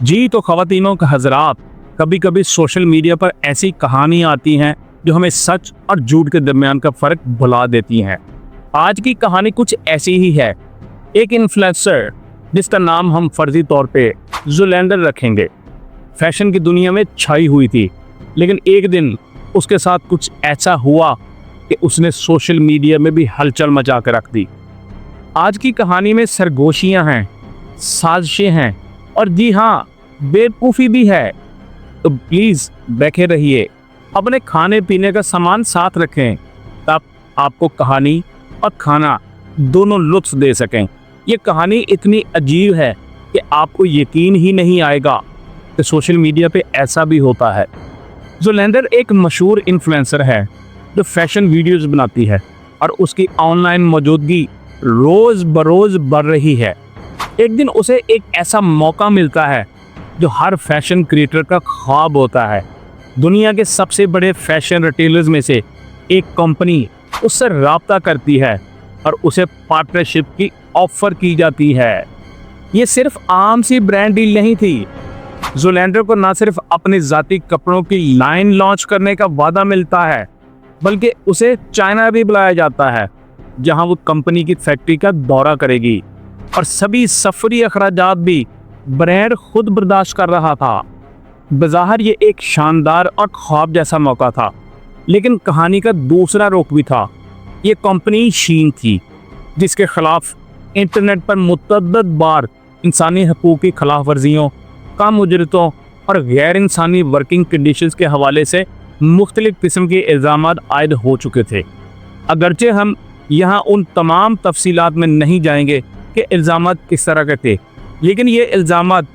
जी तो ख़वातीनों का हज़रात, कभी कभी सोशल मीडिया पर ऐसी कहानी आती हैं जो हमें सच और झूठ के दरमियान का फ़र्क भुला देती हैं। आज की कहानी कुछ ऐसी ही है। एक इन्फ्लुएंसर जिसका नाम हम फर्जी तौर पे ज़ुलैंडर रखेंगे, फैशन की दुनिया में छाई हुई थी, लेकिन एक दिन उसके साथ कुछ ऐसा हुआ कि उसने सोशल मीडिया में भी हलचल मचा कर रख दी। आज की कहानी में सरगोशियां हैं, साजिशें हैं और जी हाँ, बेवकूफ़ी भी है। तो प्लीज़ बैठे रहिए, अपने खाने पीने का सामान साथ रखें, तब आपको कहानी और खाना दोनों लुत्फ़ दे सकें। ये कहानी इतनी अजीब है कि आपको यकीन ही नहीं आएगा कि सोशल मीडिया पे ऐसा भी होता है। ज़ुलैंडर एक मशहूर इन्फ्लुएंसर है जो फैशन वीडियोस बनाती है और उसकी ऑनलाइन मौजूदगी रोज़ बरोज़ बढ़ रही है। एक दिन उसे एक ऐसा मौका मिलता है जो हर फैशन क्रिएटर का ख्वाब होता है। दुनिया के सबसे बड़े फैशन रिटेलर्स में से एक कंपनी उससे राब्ता करती है और उसे पार्टनरशिप की ऑफर की जाती है। ये सिर्फ आम सी ब्रांड डील नहीं थी। ज़ुलैंडर को न सिर्फ अपने ज़ाती कपड़ों की लाइन लॉन्च करने का वादा मिलता है, बल्कि उसे चाइना भी बुलाया जाता है, जहां वो कंपनी की फैक्ट्री का दौरा करेगी और सभी सफरी अखराजात भी ब्रांड खुद बर्दाश्त कर रहा था। बज़ाहिर ये एक शानदार और ख्वाब जैसा मौका था, लेकिन कहानी का दूसरा रुख भी था। ये कंपनी शीन थी, जिसके खिलाफ इंटरनेट पर मुतअद्दिद बार इंसानी हकूक़ की खिलाफ वर्जियों, कम उजरतों और गैर इंसानी वर्किंग कंडीशंस के हवाले से मुख्तलिफ किस्म के इल्ज़ामात आयद हो चुके थे। अगरचे हम यहाँ उन तमाम तफसीलात में नहीं जाएंगे कि इल्ज़ामात किस तरह के थे, लेकिन ये इल्ज़ामात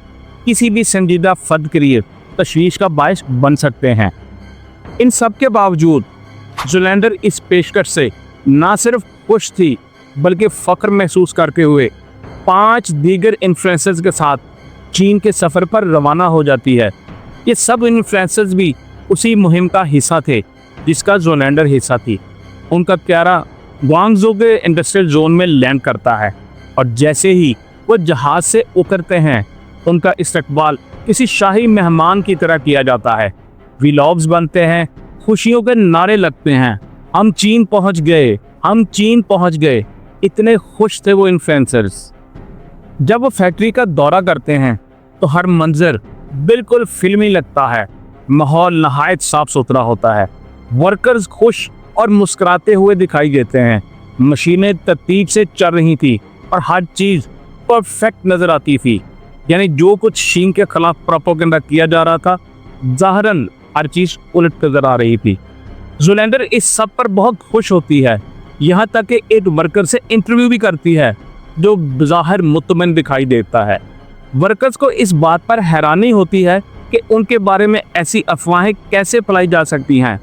किसी भी संजीदा फ़र्द के लिए तशवीश का बायस बन सकते हैं। इन सब के बावजूद ज़ुलैंडर इस पेशकश से ना सिर्फ खुश थी, बल्कि फ़ख्र महसूस करते हुए 5 दीगर इन्फ्लुएंसर्स के साथ चीन के सफ़र पर रवाना हो जाती है। ये सब इन्फ्लुएंसर्स भी उसी मुहिम का हिस्सा थे जिसका ज़ुलैंडर हिस्सा थी। उनका प्यारा ग्वांगझो के इंडस्ट्रियल जोन में लैंड करता है और जैसे ही वो जहाज़ से उतरते हैं, उनका इस्तकबाल किसी शाही मेहमान की तरह किया जाता है। व्लॉग्स बनते हैं, खुशियों के नारे लगते हैं, हम चीन पहुंच गए, हम चीन पहुंच गए। इतने खुश थे वो इन्फ्लुएंसर्स। जब वो फैक्ट्री का दौरा करते हैं तो हर मंजर बिल्कुल फिल्मी लगता है। माहौल नहायत साफ सुथरा होता है, वर्कर्स खुश और मुस्कुराते हुए दिखाई देते हैं, मशीनें तरतीब से चल रही थी और हर चीज़ परफेक्ट नज़र आती थी। यानी जो कुछ शीन के खिलाफ प्रोपेगेंडा किया जा रहा था, ज़ाहिरन हर चीज़ उलट नजर आ रही थी। ज़ुलैंडर इस सब पर बहुत खुश होती है, यहाँ तक कि एक वर्कर से इंटरव्यू भी करती है जो ज़ाहिर मुतमईन दिखाई देता है। वर्कर्स को इस बात पर हैरानी होती है कि उनके बारे में ऐसी अफवाहें कैसे फैलाई जा सकती हैं।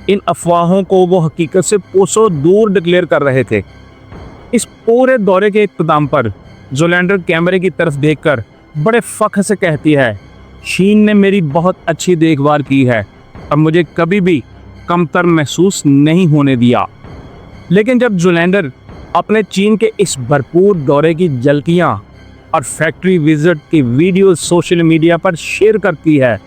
इन अफवाहों को वो हकीकत से कोसों दूर डिक्लेयर कर रहे थे। इस पूरे दौरे के इख्तिताम पर ज़ुलैंडर कैमरे की तरफ देखकर बड़े फ़ख्र से कहती है, शीन ने मेरी बहुत अच्छी देखभाल की है और मुझे कभी भी कमतर महसूस नहीं होने दिया। लेकिन जब ज़ुलैंडर अपने चीन के इस भरपूर दौरे की झलकियाँ और फैक्ट्री विजिट की वीडियो सोशल मीडिया पर शेयर करती है,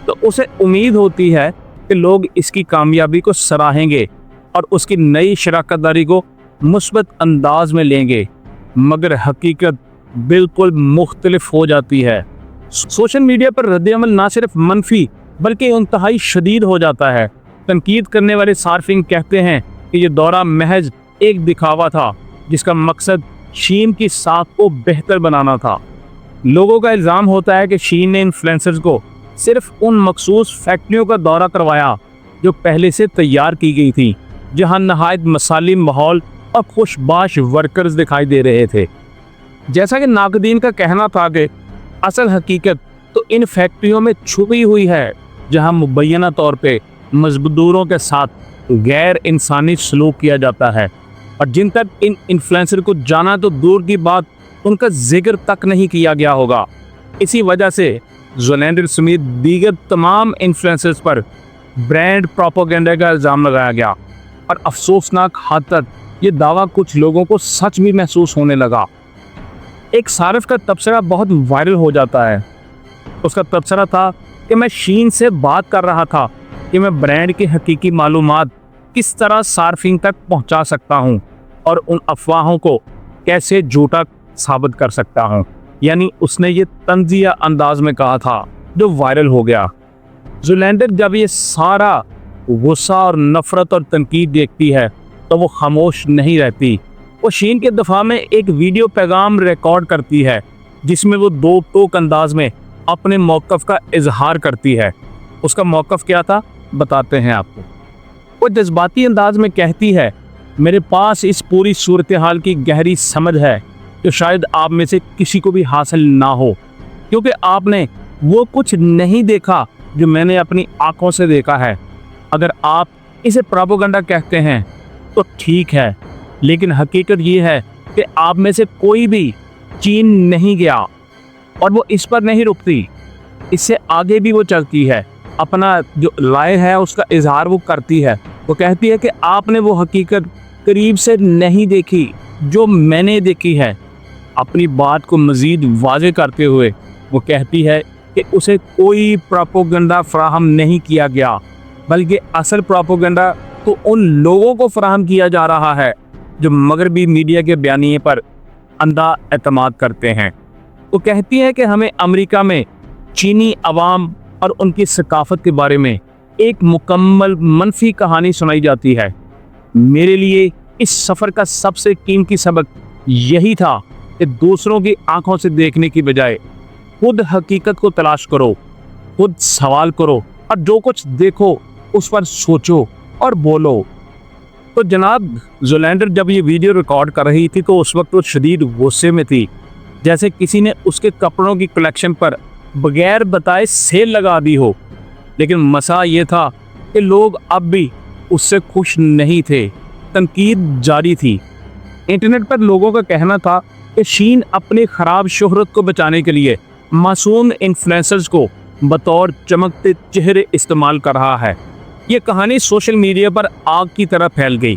तो उसे उम्मीद होती है कि लोग इसकी कामयाबी को सराहेंगे और उसकी नई शराकतदारी को मुस्बत अंदाज में लेंगे। मगर हकीकत बिल्कुल मुख्तलिफ हो जाती है। सोशल मीडिया पर रद्द-ए-अमल ना सिर्फ मनफी बल्कि इंतहाई शदीद हो जाता है। तनकीद करने वाले सार्फिन कहते हैं कि ये दौरा महज एक दिखावा था जिसका मकसद शीन की साख को बेहतर बनाना था। लोगों का इल्ज़ाम होता है कि शीन ने इन्फ्लुएंसर्स को सिर्फ उन मखसूस फैक्ट्रियों का दौरा करवाया जो पहले से तैयार की गई थी, जहां नहायत मसाली माहौल और खुशबाश वर्कर्स दिखाई दे रहे थे। जैसा कि नाक़दीन का कहना था कि असल हकीकत तो इन फैक्ट्रियों में छुपी हुई है, जहां मुबैना तौर पे मजदूरों के साथ गैर इंसानी सलूक किया जाता है और जिन तक इन इन्फ्लुएंसर को जाना तो दूर की बात, उनका जिक्र तक नहीं किया गया होगा। इसी वजह से ज़ुलैंडर समेत दीगर तमाम इन्फ्लुएंसर्स पर ब्रांड प्रोपेगेंडा का इल्ज़ाम लगाया गया और अफसोसनाक हद तक ये दावा कुछ लोगों को सच भी महसूस होने लगा। एक सारिफ का तबसरा बहुत वायरल हो जाता है। اس کا تبصرہ تھا کہ میں شین سے بات کر رہا تھا کہ میں برانڈ کی حقیقی معلومات کس طرح صارفین تک پہنچا سکتا ہوں اور ان افواہوں کو کیسے جھوٹا ثابت کر سکتا ہوں۔ یعنی اس نے یہ طنزیہ انداز میں کہا تھا جو وائرل ہو گیا۔ زولینڈر جب یہ سارا غصہ اور نفرت اور تنقید دیکھتی ہے تو وہ خاموش نہیں رہتی۔ وہ شین کے دفاع میں ایک ویڈیو پیغام ریکارڈ کرتی ہے جس میں وہ دو ٹوک انداز میں اپنے موقف کا اظہار کرتی ہے۔ اس کا موقف کیا تھا بتاتے ہیں آپ کو۔ وہ جذباتی انداز میں کہتی ہے، میرے پاس اس پوری صورتحال کی گہری سمجھ ہے جو شاید آپ میں سے کسی کو بھی حاصل نہ ہو، کیونکہ آپ نے وہ کچھ نہیں دیکھا جو میں نے اپنی آنکھوں سے دیکھا ہے۔ اگر آپ اسے پروپیگنڈا کہتے ہیں تو ٹھیک ہے، لیکن حقیقت یہ ہے کہ آپ میں سے کوئی بھی چین نہیں گیا اور وہ اس پر نہیں رکتی، اس سے آگے بھی وہ چلتی ہے، اپنا جو رائے ہے اس کا اظہار وہ کرتی ہے۔ وہ کہتی ہے کہ آپ نے وہ حقیقت قریب سے نہیں دیکھی جو میں نے دیکھی ہے۔ اپنی بات کو مزید واضح کرتے ہوئے وہ کہتی ہے کہ اسے کوئی پروپیگنڈا فراہم نہیں کیا گیا، بلکہ اصل پروپیگنڈا تو ان لوگوں کو فراہم کیا جا رہا ہے جو مغربی میڈیا کے بیانیے پر اندھا اعتماد کرتے ہیں۔ وہ کہتی ہے کہ ہمیں امریکہ میں چینی عوام اور ان کی ثقافت کے بارے میں ایک مکمل منفی کہانی سنائی جاتی ہے۔ میرے لیے اس سفر کا سب سے قیمتی سبق یہی تھا کہ دوسروں کی آنکھوں سے دیکھنے کی بجائے خود حقیقت کو تلاش کرو، خود سوال کرو اور جو کچھ دیکھو اس پر سوچو اور بولو۔ تو جناب زولینڈر جب یہ ویڈیو ریکارڈ کر رہی تھی تو اس وقت وہ شدید غصے میں تھی، جیسے کسی نے اس کے کپڑوں کی کلیکشن پر بغیر بتائے سیل لگا دی ہو۔ لیکن مسئلہ یہ تھا کہ لوگ اب بھی اس سے خوش نہیں تھے، تنقید جاری تھی۔ انٹرنیٹ پر لوگوں کا کہنا تھا کہ شین اپنی خراب شہرت کو بچانے کے لیے معصوم انفلوئنسرز کو بطور چمکتے چہرے استعمال کر رہا ہے۔ یہ کہانی سوشل میڈیا پر آگ کی طرح پھیل گئی،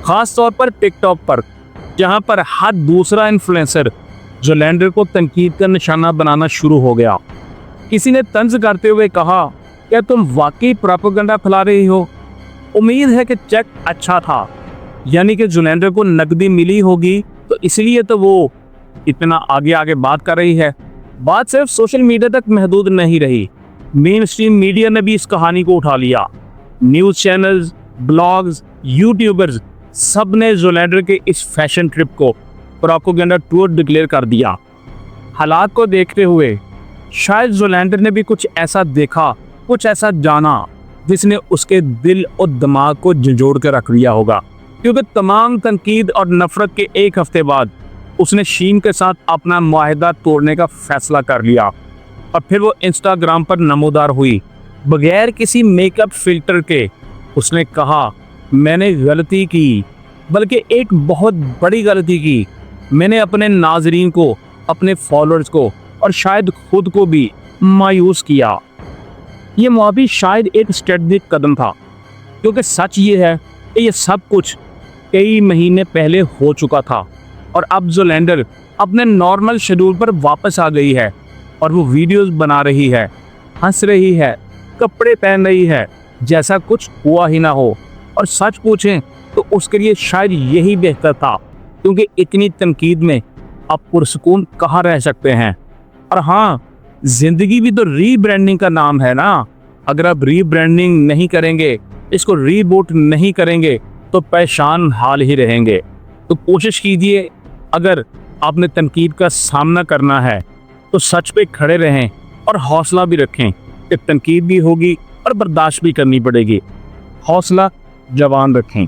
خاص طور پر ٹک ٹاک پر، جہاں پر ہر دوسرا انفلوئنسر زولینڈر کو تنقید کا نشانہ بنانا شروع ہو گیا۔ کسی نے طنز کرتے ہوئے کہا، کیا تم واقعی پروپیگنڈا پھیلا رہی ہو؟ امید ہے کہ چیک اچھا تھا، یعنی کہ زولینڈر کو نقدی ملی ہوگی تو اس لیے تو وہ اتنا آگے بات کر رہی ہے۔ بات صرف سوشل میڈیا تک محدود نہیں رہی، مین اسٹریم میڈیا نے بھی اس کہانی کو اٹھا لیا۔ نیوز چینلز، بلاگز، یوٹیوبرز سب نے زولینڈر کے اس فیشن ٹرپ کو پروپیگنڈا ٹور ڈکلیئر کر دیا۔ حالات کو دیکھتے ہوئے شاید زولینڈر نے بھی کچھ ایسا دیکھا، کچھ ایسا جانا جس نے اس کے دل اور دماغ کو جھنجھوڑ کے رکھ دیا ہوگا، کیونکہ تمام تنقید اور نفرت کے ایک ہفتے بعد اس نے شین کے ساتھ اپنا معاہدہ توڑنے کا فیصلہ کر لیا اور پھر وہ انسٹاگرام پر نمودار ہوئی بغیر کسی میک اپ فلٹر کے۔ اس نے کہا، میں نے غلطی کی، بلکہ ایک بہت بڑی غلطی کی۔ میں نے اپنے ناظرین کو، اپنے فالوورز کو اور شاید خود کو بھی مایوس کیا۔ یہ معافی شاید ایک اسٹریٹجک قدم تھا، کیونکہ سچ یہ ہے کہ یہ سب کچھ کئی مہینے پہلے ہو چکا تھا اور اب زولینڈر اپنے نارمل شیڈول پر واپس آ گئی ہے اور وہ ویڈیوز بنا رہی ہے، ہنس رہی ہے، کپڑے پہن رہی ہے جیسا کچھ ہوا ہی نہ ہو۔ اور سچ پوچھیں تو اس کے لیے شاید یہی بہتر تھا، کیونکہ اتنی تنقید میں آپ پرسکون کہاں رہ سکتے ہیں۔ اور ہاں، زندگی بھی تو ری برانڈنگ کا نام ہے نا۔ اگر آپ ری برانڈنگ نہیں کریں گے، اس کو ری بوٹ نہیں کریں گے تو پریشان حال ہی رہیں گے۔ تو کوشش کیجئے، اگر آپ نے تنقید کا سامنا کرنا ہے تو سچ پہ کھڑے رہیں اور حوصلہ بھی رکھیں کہ تنقید بھی ہوگی اور برداشت بھی کرنی پڑے گی۔ حوصلہ جوان رکھیں۔